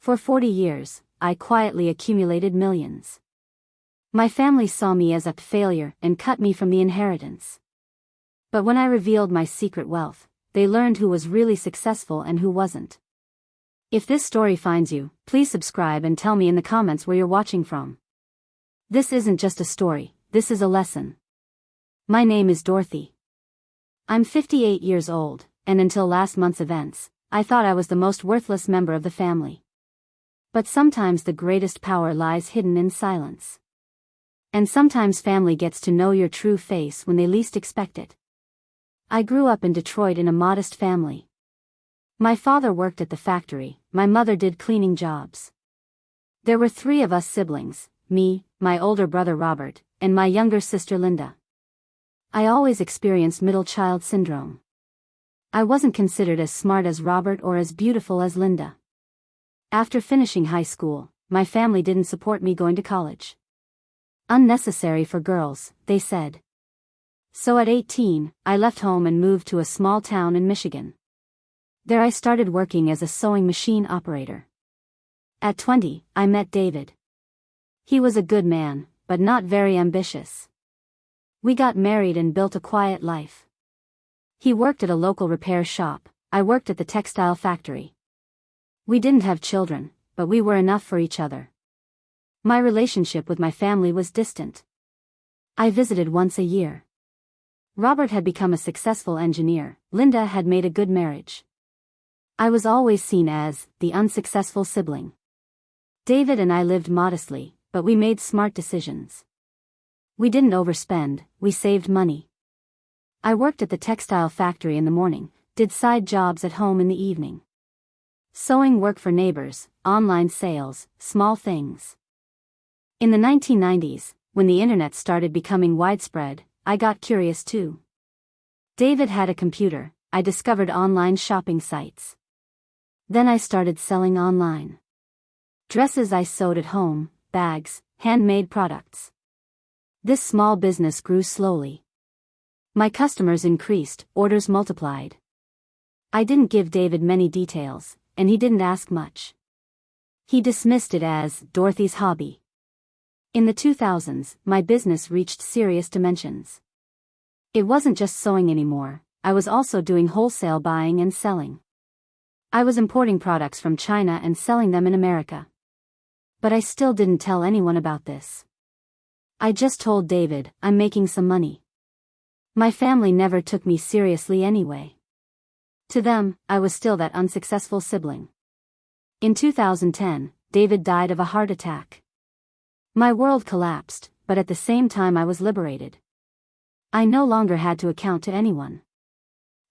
For 40 years, I quietly accumulated millions. My family saw me as a failure and cut me from the inheritance. But when I revealed my secret wealth, they learned who was really successful and who wasn't. If this story finds you, please subscribe and tell me in the comments where you're watching from. This isn't just a story, this is a lesson. My name is Dorothy. I'm 58 years old, and until last month's events, I thought I was the most worthless member of the family. But sometimes the greatest power lies hidden in silence. And sometimes family gets to know your true face when they least expect it. I grew up in Detroit in a modest family. My father worked at the factory, my mother did cleaning jobs. There were 3 of us siblings, me, my older brother Robert, and my younger sister Linda. I always experienced middle child syndrome. I wasn't considered as smart as Robert or as beautiful as Linda. After finishing high school, my family didn't support me going to college. Unnecessary for girls, they said. So at 18, I left home and moved to a small town in Michigan. There I started working as a sewing machine operator. At 20, I met David. He was a good man, but not very ambitious. We got married and built a quiet life. He worked at a local repair shop, I worked at the textile factory. We didn't have children, but we were enough for each other. My relationship with my family was distant. I visited once a year. Robert had become a successful engineer, Linda had made a good marriage. I was always seen as the unsuccessful sibling. David and I lived modestly, but we made smart decisions. We didn't overspend, we saved money. I worked at the textile factory in the morning, did side jobs at home in the evening. Sewing work for neighbors, online sales, small things. In the 1990s, when the internet started becoming widespread, I got curious too. David had a computer, I discovered online shopping sites. Then I started selling online. Dresses I sewed at home, bags, handmade products. This small business grew slowly. My customers increased, orders multiplied. I didn't give David many details, and he didn't ask much. He dismissed it as Dorothy's hobby. In the 2000s, my business reached serious dimensions. It wasn't just sewing anymore, I was also doing wholesale buying and selling. I was importing products from China and selling them in America. But I still didn't tell anyone about this. I just told David, I'm making some money. My family never took me seriously anyway. To them, I was still that unsuccessful sibling. In 2010, David died of a heart attack. My world collapsed, but at the same time I was liberated. I no longer had to account to anyone.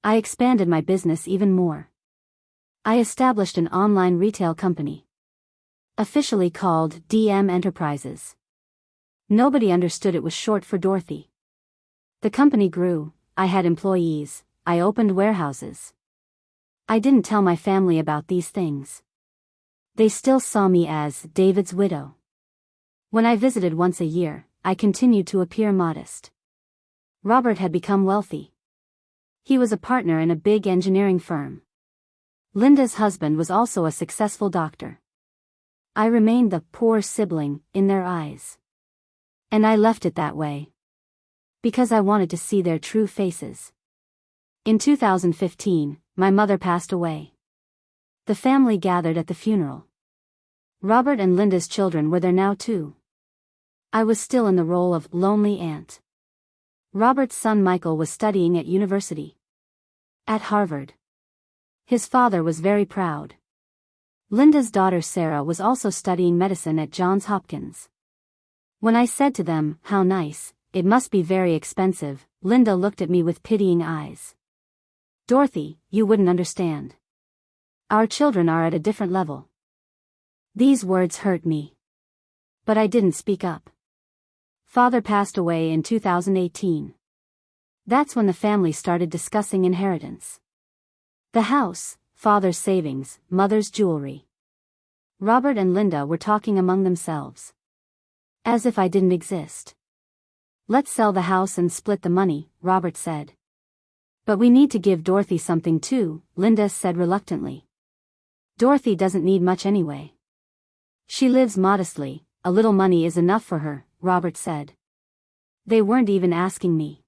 I expanded my business even more. I established an online retail company. Officially called DM Enterprises. Nobody understood it was short for Dorothy. The company grew, I had employees, I opened warehouses. I didn't tell my family about these things. They still saw me as David's widow. When I visited once a year, I continued to appear modest. Robert had become wealthy. He was a partner in a big engineering firm. Linda's husband was also a successful doctor. I remained the poor sibling in their eyes. And I left it that way. Because I wanted to see their true faces. In 2015, my mother passed away. The family gathered at the funeral. Robert and Linda's children were there now too. I was still in the role of lonely aunt. Robert's son Michael was studying at university. At Harvard. His father was very proud. Linda's daughter Sarah was also studying medicine at Johns Hopkins. When I said to them, how nice, it must be very expensive, Linda looked at me with pitying eyes. Dorothy, you wouldn't understand. Our children are at a different level. These words hurt me. But I didn't speak up. Father passed away in 2018. That's when the family started discussing inheritance. The house, father's savings, mother's jewelry. Robert and Linda were talking among themselves. As if I didn't exist. Let's sell the house and split the money, Robert said. But we need to give Dorothy something too, Linda said reluctantly. Dorothy doesn't need much anyway. She lives modestly, a little money is enough for her, Robert said. They weren't even asking me.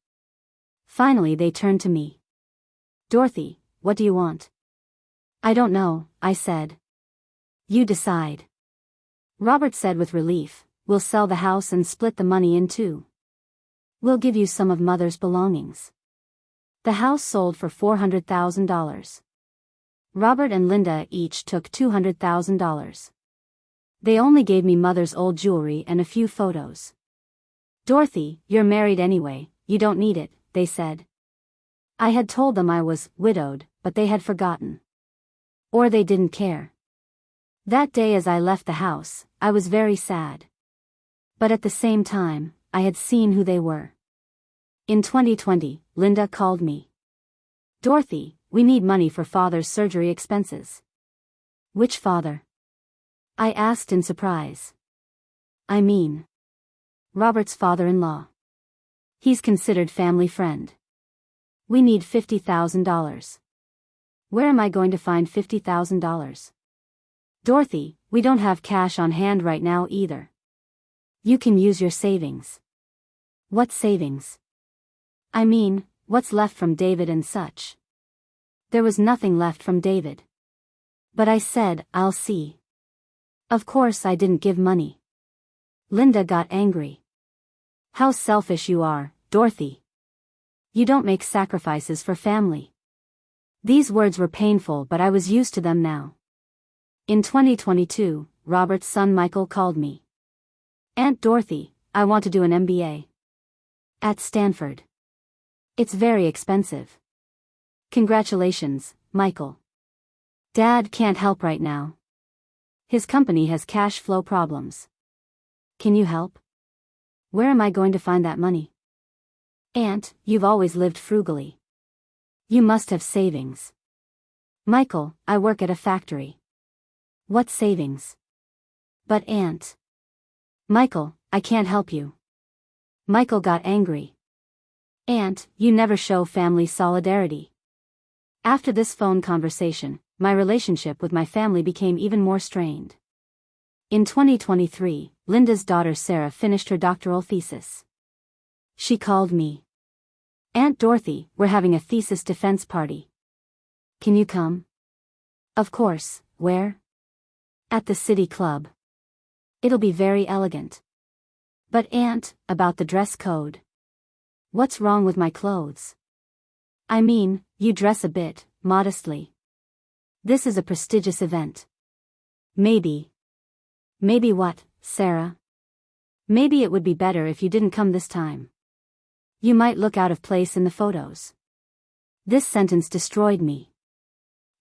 Finally they turned to me. Dorothy, what do you want? I don't know, I said. You decide. Robert said with relief, we'll sell the house and split the money in two. We'll give you some of Mother's belongings. The house sold for $400,000. Robert and Linda each took $200,000. They only gave me Mother's old jewelry and a few photos. Dorothy, you're married anyway, you don't need it, they said. I had told them I was widowed, but they had forgotten. Or they didn't care. That day as I left the house, I was very sad. But at the same time, I had seen who they were. In 2020, Linda called me. Dorothy, we need money for Father's surgery expenses. Which father? I asked in surprise. I mean, Robert's father-in-law. He's considered family friend. We need $50,000. Where am I going to find $50,000? Dorothy, we don't have cash on hand right now either. You can use your savings. What savings? I mean, what's left from David and such. There was nothing left from David. But I said, I'll see. Of course I didn't give money. Linda got angry. How selfish you are, Dorothy. You don't make sacrifices for family. These words were painful, but I was used to them now. In 2022, Robert's son Michael called me. Aunt Dorothy, I want to do an MBA. At Stanford. It's very expensive. Congratulations, Michael. Dad can't help right now. His company has cash flow problems. Can you help? Where am I going to find that money? Aunt, you've always lived frugally. You must have savings. Michael, I work at a factory. What savings? But Aunt. Michael, I can't help you. Michael got angry. Aunt, you never show family solidarity. After this phone conversation, my relationship with my family became even more strained. In 2023, Linda's daughter Sarah finished her doctoral thesis. She called me. Aunt Dorothy, we're having a thesis defense party. Can you come? Of course, where? At the City Club. It'll be very elegant. But Aunt, about the dress code. What's wrong with my clothes? I mean, you dress a bit, modestly. This is a prestigious event. Maybe. Maybe what, Sarah? Maybe it would be better if you didn't come this time. You might look out of place in the photos. This sentence destroyed me.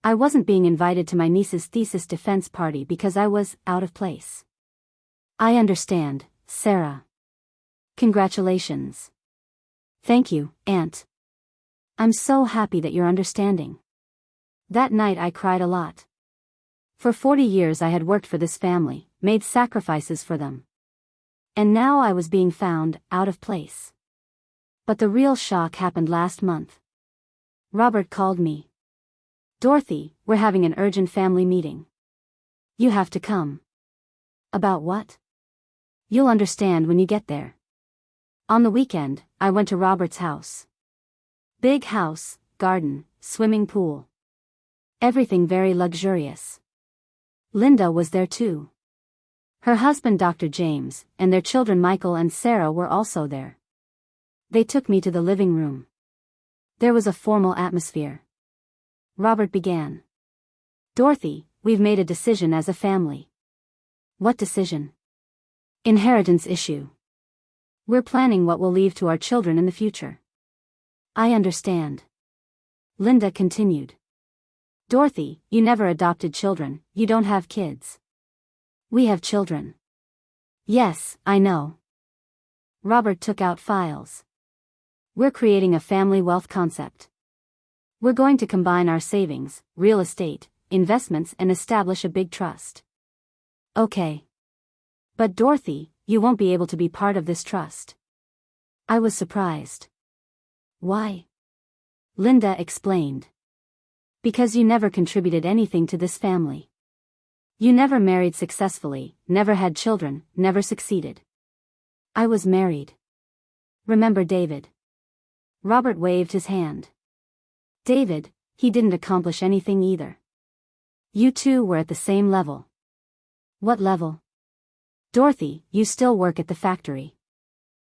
I wasn't being invited to my niece's thesis defense party because I was out of place. I understand, Sarah. Congratulations. Thank you, Aunt. I'm so happy that you're understanding. That night I cried a lot. For 40 years I had worked for this family, made sacrifices for them. And now I was being found out of place. But the real shock happened last month. Robert called me. Dorothy, we're having an urgent family meeting. You have to come. About what? You'll understand when you get there. On the weekend, I went to Robert's house. Big house, garden, swimming pool. Everything very luxurious. Linda was there too. Her husband Dr. James, and their children Michael and Sarah were also there. They took me to the living room. There was a formal atmosphere. Robert began. Dorothy, we've made a decision as a family. What decision? Inheritance issue. We're planning what we'll leave to our children in the future. I understand. Linda continued. Dorothy, you never adopted children, you don't have kids. We have children. Yes, I know. Robert took out files. We're creating a family wealth concept. We're going to combine our savings, real estate, investments and establish a big trust. Okay. But Dorothy, you won't be able to be part of this trust. I was surprised. Why? Linda explained. Because you never contributed anything to this family. You never married successfully, never had children, never succeeded. I was married. Remember David? Robert waved his hand. David, he didn't accomplish anything either. You two were at the same level. What level? Dorothy, you still work at the factory.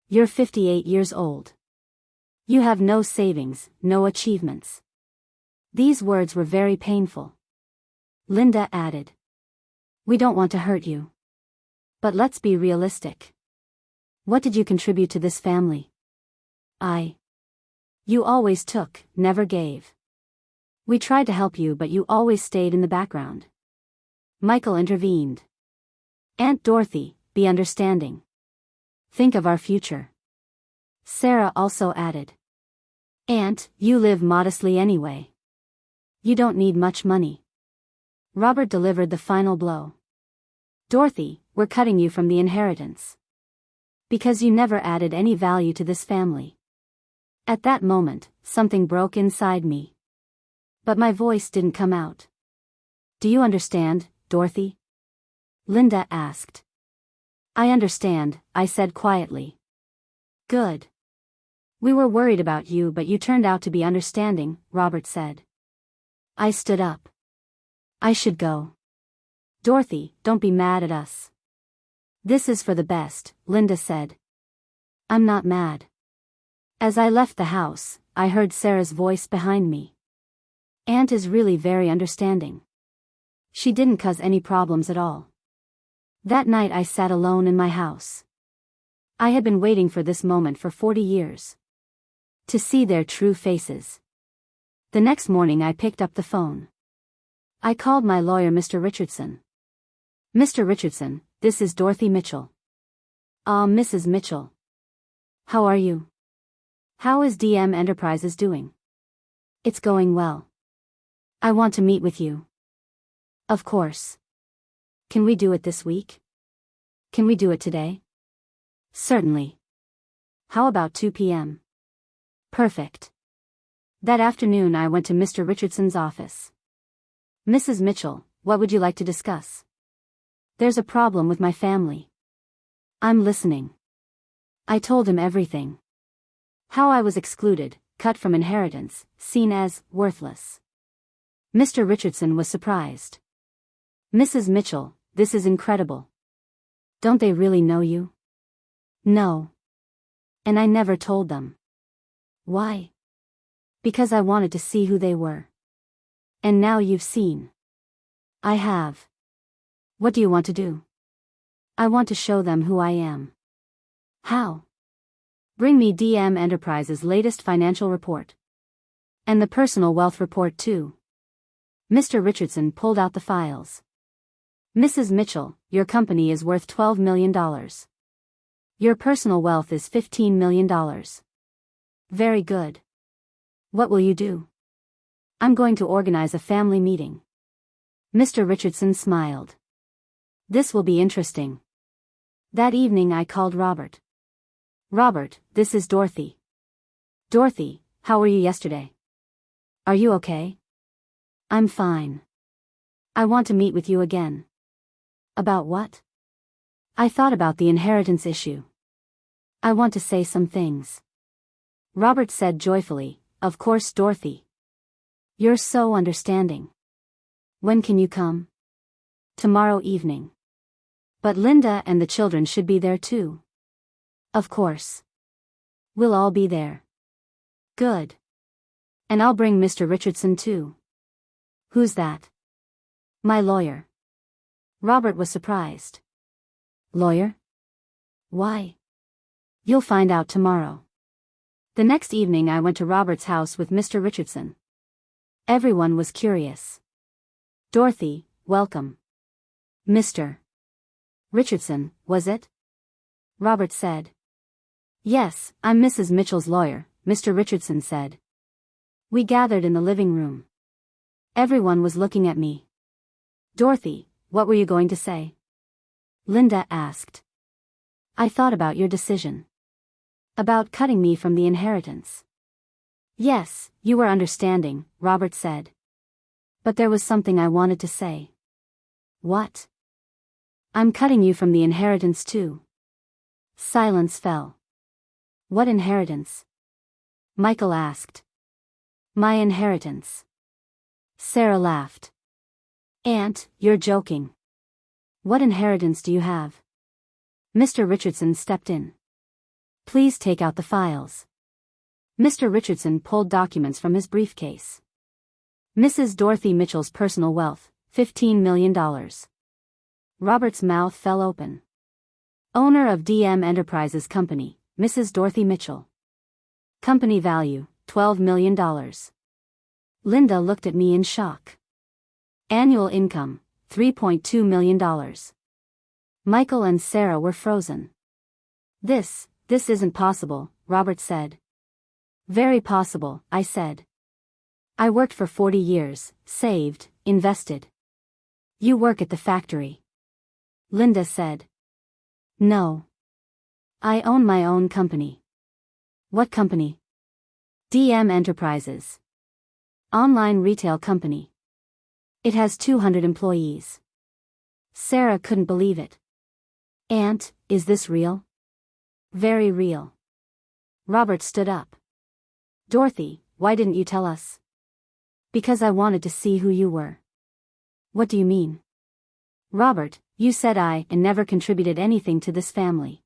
You're 58 years old. You have no savings, no achievements. These words were very painful. Linda added. We don't want to hurt you. But let's be realistic. What did you contribute to this family? You always took, never gave. We tried to help you, but you always stayed in the background. Michael intervened. Aunt Dorothy, be understanding. Think of our future. Sarah also added. Aunt, you live modestly anyway. You don't need much money. Robert delivered the final blow. Dorothy, we're cutting you from the inheritance. Because you never added any value to this family. At that moment, something broke inside me. But my voice didn't come out. Do you understand, Dorothy? Linda asked. I understand, I said quietly. Good. We were worried about you, but you turned out to be understanding, Robert said. I stood up. I should go. Dorothy, don't be mad at us. This is for the best, Linda said. I'm not mad. As I left the house, I heard Sarah's voice behind me. Aunt is really very understanding. She didn't cause any problems at all. That night I sat alone in my house. I had been waiting for this moment for 40 years. To see their true faces. The next morning I picked up the phone. I called my lawyer, Mr. Richardson. Mr. Richardson, this is Dorothy Mitchell. Mrs. Mitchell. How are you? How is DM Enterprises doing? It's going well. I want to meet with you. Of course. Can we do it this week? Can we do it today? Certainly. How about 2 p.m.? Perfect. That afternoon I went to Mr. Richardson's office. Mrs. Mitchell, what would you like to discuss? There's a problem with my family. I'm listening. I told him everything. How I was excluded, cut from inheritance, seen as worthless. Mr. Richardson was surprised. Mrs. Mitchell, this is incredible. Don't they really know you? No. And I never told them. Why? Because I wanted to see who they were. And now you've seen. I have. What do you want to do? I want to show them who I am. How? Bring me DM Enterprises' latest financial report. And the personal wealth report too. Mr. Richardson pulled out the files. Mrs. Mitchell, your company is worth $12 million. Your personal wealth is $15 million. Very good. What will you do? I'm going to organize a family meeting. Mr. Richardson smiled. This will be interesting. That evening I called Robert. Robert, this is Dorothy. Dorothy, how were you yesterday? Are you okay? I'm fine. I want to meet with you again. About what? I thought about the inheritance issue. I want to say some things. Robert said joyfully, of course, Dorothy. You're so understanding. When can you come? Tomorrow evening. But Linda and the children should be there too. Of course. We'll all be there. Good. And I'll bring Mr. Richardson too. Who's that? My lawyer. Robert was surprised. Lawyer? Why? You'll find out tomorrow. The next evening I went to Robert's house with Mr. Richardson. Everyone was curious. Dorothy, welcome. Mr. Richardson, was it? Robert said. Yes, I'm Mrs. Mitchell's lawyer, Mr. Richardson said. We gathered in the living room. Everyone was looking at me. Dorothy, what were you going to say? Linda asked. I thought about your decision. About cutting me from the inheritance. Yes, you were understanding, Robert said. But there was something I wanted to say. What? I'm cutting you from the inheritance too. Silence fell. What inheritance? Michael asked. My inheritance. Sarah laughed. Aunt, you're joking. What inheritance do you have? Mr. Richardson stepped in. Please take out the files. Mr. Richardson pulled documents from his briefcase. Mrs. Dorothy Mitchell's personal wealth, $15 million. Robert's mouth fell open. Owner of DM Enterprises Company, Mrs. Dorothy Mitchell. Company value, $12 million. Linda looked at me in shock. Annual income, $3.2 million. Michael and Sarah were frozen. This isn't possible, Robert said. Very possible, I said. I worked for 40 years, saved, invested. You work at the factory. Linda said. No. I own my own company. What company? DM Enterprises. Online retail company. It has 200 employees. Sarah couldn't believe it. Aunt, is this real? Very real. Robert stood up. Dorothy, why didn't you tell us? Because I wanted to see who you were. What do you mean? Robert, you said I never contributed anything to this family.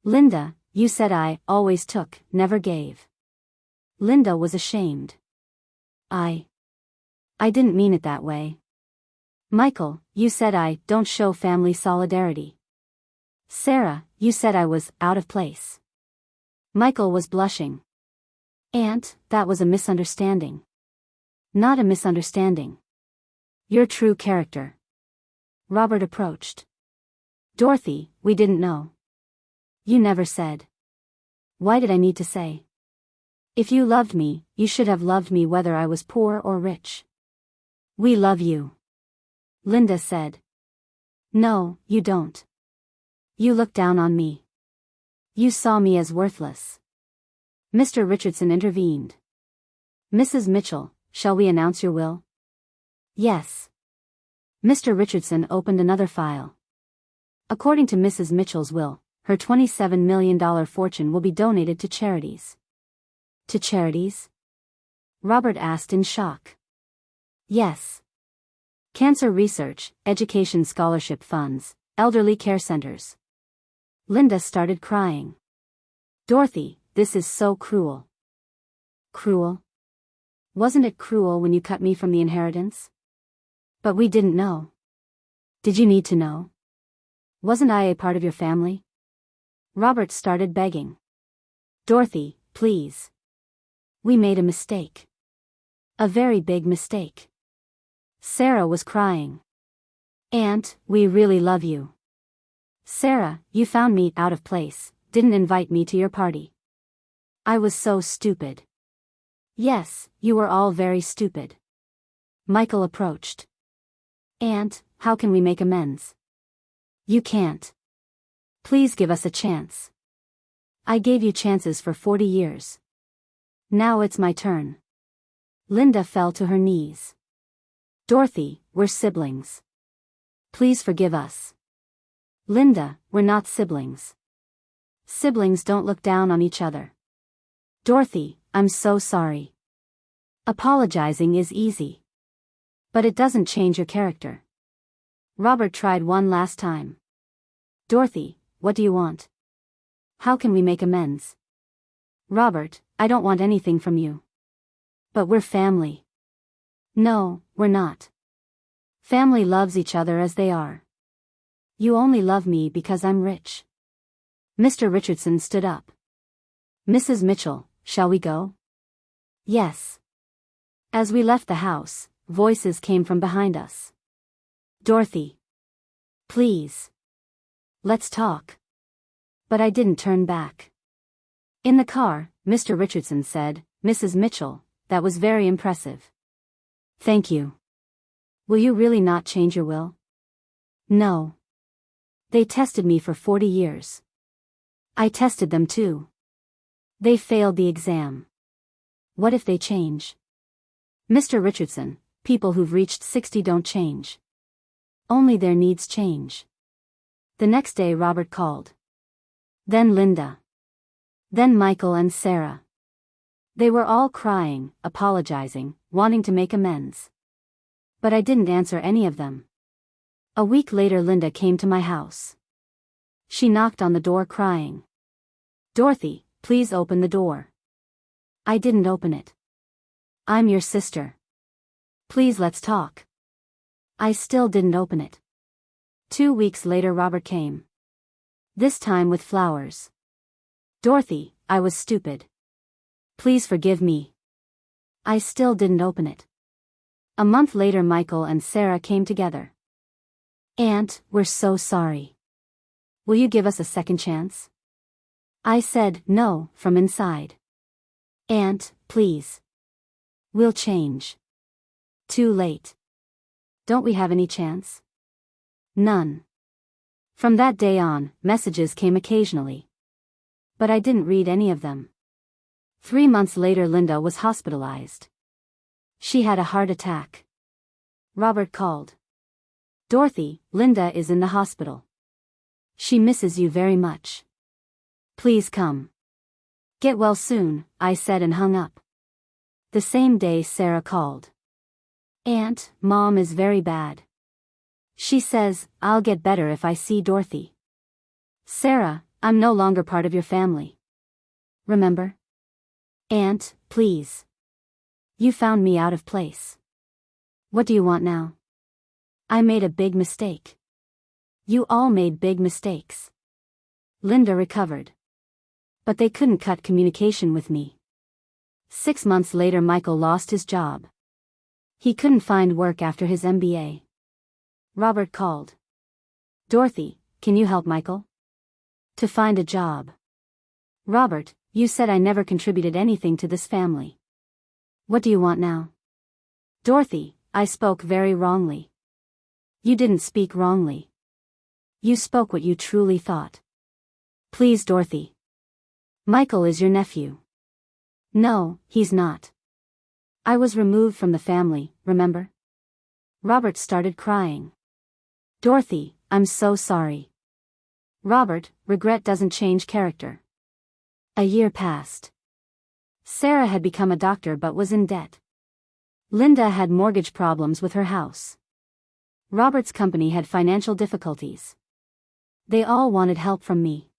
Linda, you said I always took, never gave. Linda was ashamed. I didn't mean it that way. Michael, you said I don't show family solidarity. Sarah, you said I was out of place. Michael was blushing. Aunt, that was a misunderstanding. Not a misunderstanding. Your true character. Robert approached. Dorothy, we didn't know. You never said. Why did I need to say? If you loved me, you should have loved me whether I was poor or rich. We love you. Linda said. No, you don't. You look down on me. You saw me as worthless. Mr. Richardson intervened. Mrs. Mitchell, shall we announce your will? Yes. Mr. Richardson opened another file. According to Mrs. Mitchell's will, her $27 million fortune will be donated to charities. To charities? Robert asked in shock. Yes. Cancer research, education scholarship funds, elderly care centers. Linda started crying. Dorothy, this is so cruel. Cruel? Wasn't it cruel when you cut me from the inheritance? But we didn't know. Did you need to know? Wasn't I a part of your family? Robert started begging. Dorothy, please. We made a mistake. A very big mistake. Sarah was crying. Aunt, we really love you. Sarah, you found me out of place, didn't invite me to your party. I was so stupid. Yes, you were all very stupid. Michael approached. Aunt, how can we make amends? You can't. Please give us a chance. I gave you chances for 40 years. Now it's my turn. Linda fell to her knees. Dorothy, we're siblings. Please forgive us. Linda, we're not siblings. Siblings don't look down on each other. Dorothy, I'm so sorry. Apologizing is easy. But it doesn't change your character. Robert tried one last time. Dorothy, what do you want? How can we make amends? Robert, I don't want anything from you. But we're family. No, we're not. Family loves each other as they are. You only love me because I'm rich. Mr. Richardson stood up. Mrs. Mitchell, shall we go? Yes. As we left the house, voices came from behind us. Dorothy. Please. Let's talk. But I didn't turn back. In the car, Mr. Richardson said, Mrs. Mitchell, that was very impressive. Thank you. Will you really not change your will? No. They tested me for 40 years. I tested them too. They failed the exam. What if they change? Mr. Richardson, people who've reached 60 don't change. Only their needs change. The next day Robert called. Then Linda. Then Michael and Sarah. They were all crying, apologizing, wanting to make amends. But I didn't answer any of them. A week later Linda came to my house. She knocked on the door crying. "Dorothy, please open the door." I didn't open it. "I'm your sister. Please let's talk." I still didn't open it. 2 weeks later Robert came. This time with flowers. "Dorothy, I was stupid. Please forgive me." I still didn't open it. A month later Michael and Sarah came together. "Aunt, we're so sorry. Will you give us a second chance?" I said no from inside. "Aunt, please. We'll change." Too late. Don't we have any chance? None. From that day on, messages came occasionally. But I didn't read any of them. 3 months later Linda was hospitalized. She had a heart attack. Robert called. "Dorothy, Linda is in the hospital. She misses you very much. Please come. Get well soon," I said and hung up. The same day Sarah called. "Aunt, Mom is very bad. She says, I'll get better if I see Dorothy." "Sarah, I'm no longer part of your family. Remember? Aunt, please. You found me out of place. What do you want now? I made a big mistake. You all made big mistakes." Linda recovered. But they couldn't cut communication with me. 6 months later Michael lost his job. He couldn't find work after his MBA. Robert called. "Dorothy, can you help Michael to find a job?" "Robert, you said I never contributed anything to this family. What do you want now?" "Dorothy, I spoke very wrongly." "You didn't speak wrongly. You spoke what you truly thought. Please Dorothy. Michael is your nephew." "No, he's not. I was removed from the family, remember?" Robert started crying. "Dorothy, I'm so sorry." "Robert, regret doesn't change character." A year passed. Sarah had become a doctor but was in debt. Linda had mortgage problems with her house. Robert's company had financial difficulties. They all wanted help from me.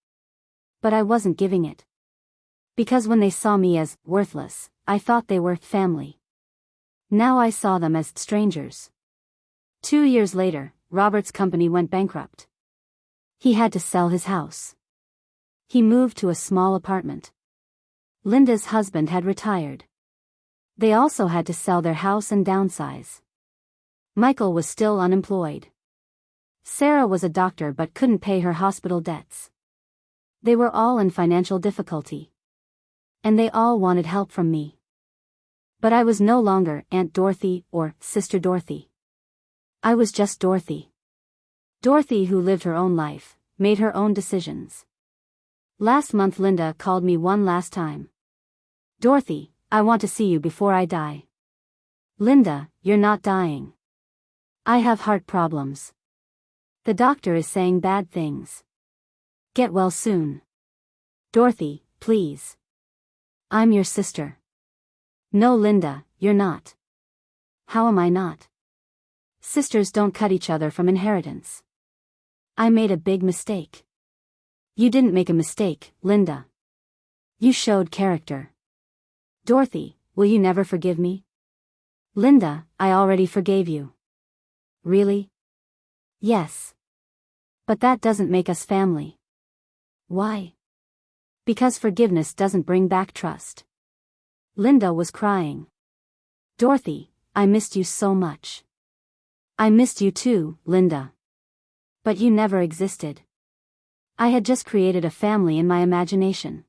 But I wasn't giving it. Because when they saw me as worthless, I thought they were family. Now I saw them as strangers. 2 years later, Robert's company went bankrupt. He had to sell his house. He moved to a small apartment. Linda's husband had retired. They also had to sell their house and downsize. Michael was still unemployed. Sarah was a doctor but couldn't pay her hospital debts. They were all in financial difficulty. And they all wanted help from me. But I was no longer Aunt Dorothy or Sister Dorothy. I was just Dorothy. Dorothy who lived her own life, made her own decisions. Last month Linda called me one last time. "Dorothy, I want to see you before I die." "Linda, you're not dying. I have heart problems. The doctor is saying bad things. Get well soon. Dorothy, please. I'm your sister." "No Linda, you're not." "How am I not? Sisters don't cut each other from inheritance. I made a big mistake." "You didn't make a mistake, Linda. You showed character." "Dorothy, will you never forgive me?" "Linda, I already forgave you." "Really?" "Yes. But that doesn't make us family." "Why?" "Because forgiveness doesn't bring back trust." Linda was crying. "Dorothy, I missed you so much." "I missed you too, Linda. But you never existed. I had just created a family in my imagination."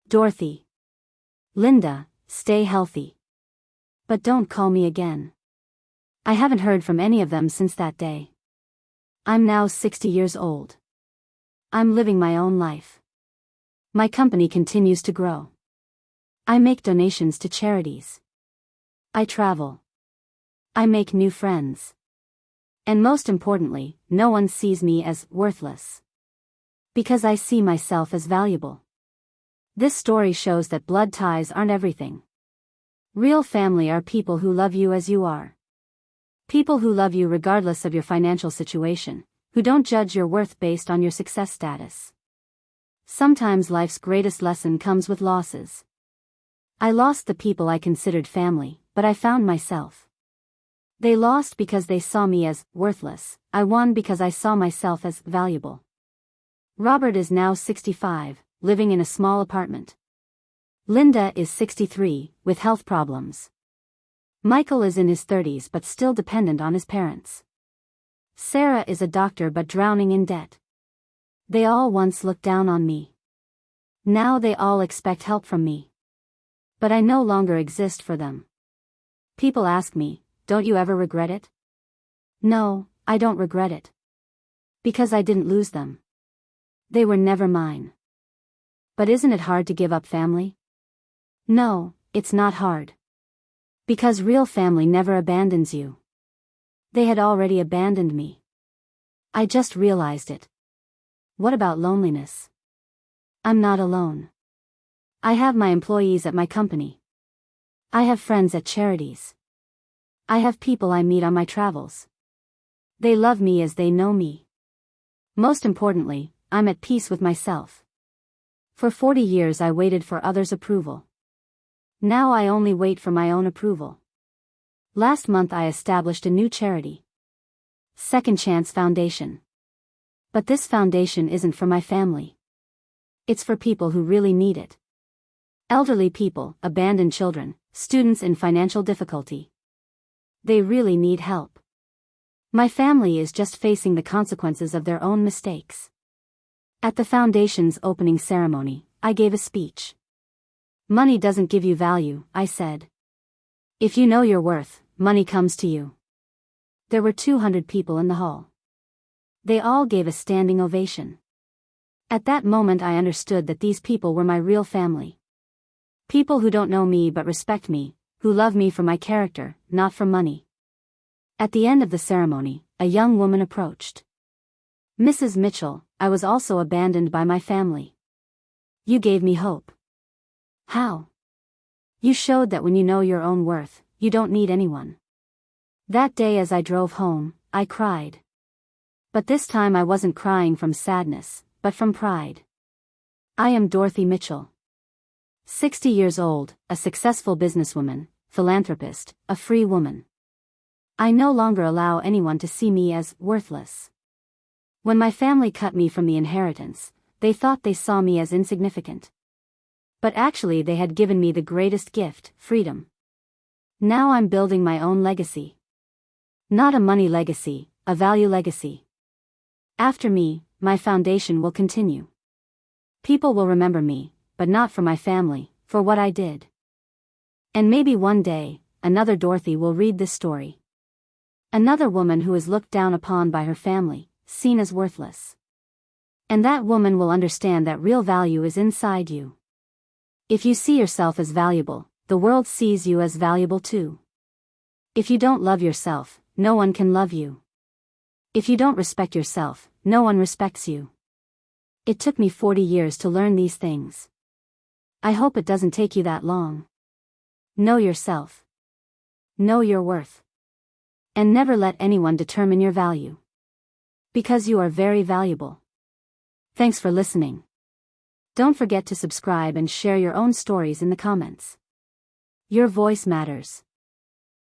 "Dorothy." "Linda, stay healthy. But don't call me again." I haven't heard from any of them since that day. I'm now 60 years old. I'm living my own life. My company continues to grow. I make donations to charities. I travel. I make new friends. And most importantly, no one sees me as worthless. Because I see myself as valuable. This story shows that blood ties aren't everything. Real family are people who love you as you are. People who love you regardless of your financial situation, who don't judge your worth based on your success status. Sometimes life's greatest lesson comes with losses. I lost the people I considered family, but I found myself. They lost because they saw me as worthless. I won because I saw myself as valuable. Robert is now 65, living in a small apartment. Linda is 63, with health problems. Michael is in his 30s but still dependent on his parents. Sarah is a doctor but drowning in debt. They all once looked down on me. Now they all expect help from me. But I no longer exist for them. People ask me, don't you ever regret it? No, I don't regret it. Because I didn't lose them. They were never mine. But isn't it hard to give up family? No, it's not hard. Because real family never abandons you. They had already abandoned me. I just realized it. What about loneliness? I'm not alone. I have my employees at my company. I have friends at charities. I have people I meet on my travels. They love me as they know me. Most importantly, I'm at peace with myself. For 40 years I waited for others' approval. Now I only wait for my own approval. Last month I established a new charity. Second Chance Foundation. But this foundation isn't for my family. It's for people who really need it. Elderly people, abandoned children, students in financial difficulty. They really need help. My family is just facing the consequences of their own mistakes. At the foundation's opening ceremony, I gave a speech. Money doesn't give you value, I said. If you know your worth, money comes to you. There were 200 people in the hall. They all gave a standing ovation. At that moment I understood that these people were my real family. People who don't know me but respect me, who love me for my character, not for money. At the end of the ceremony, a young woman approached. Mrs. Mitchell, I was also abandoned by my family. You gave me hope. How? You showed that when you know your own worth, you don't need anyone. That day as I drove home, I cried. But this time I wasn't crying from sadness, but from pride. I am Dorothy Mitchell. 60 years old, a successful businesswoman, philanthropist, a free woman. I no longer allow anyone to see me as worthless. When my family cut me from the inheritance, they thought they saw me as insignificant. But actually they had given me the greatest gift, freedom. Now I'm building my own legacy. Not a money legacy, a value legacy. After me, my foundation will continue. People will remember me, but not for my family, for what I did. And maybe one day, another Dorothy will read this story. Another woman who is looked down upon by her family, seen as worthless. And that woman will understand that real value is inside you. If you see yourself as valuable, the world sees you as valuable too. If you don't love yourself, no one can love you. If you don't respect yourself, no one respects you. It took me 40 years to learn these things. I hope it doesn't take you that long. Know yourself. Know your worth. And never let anyone determine your value. Because you are very valuable. Thanks for listening. Don't forget to subscribe and share your own stories in the comments. Your voice matters.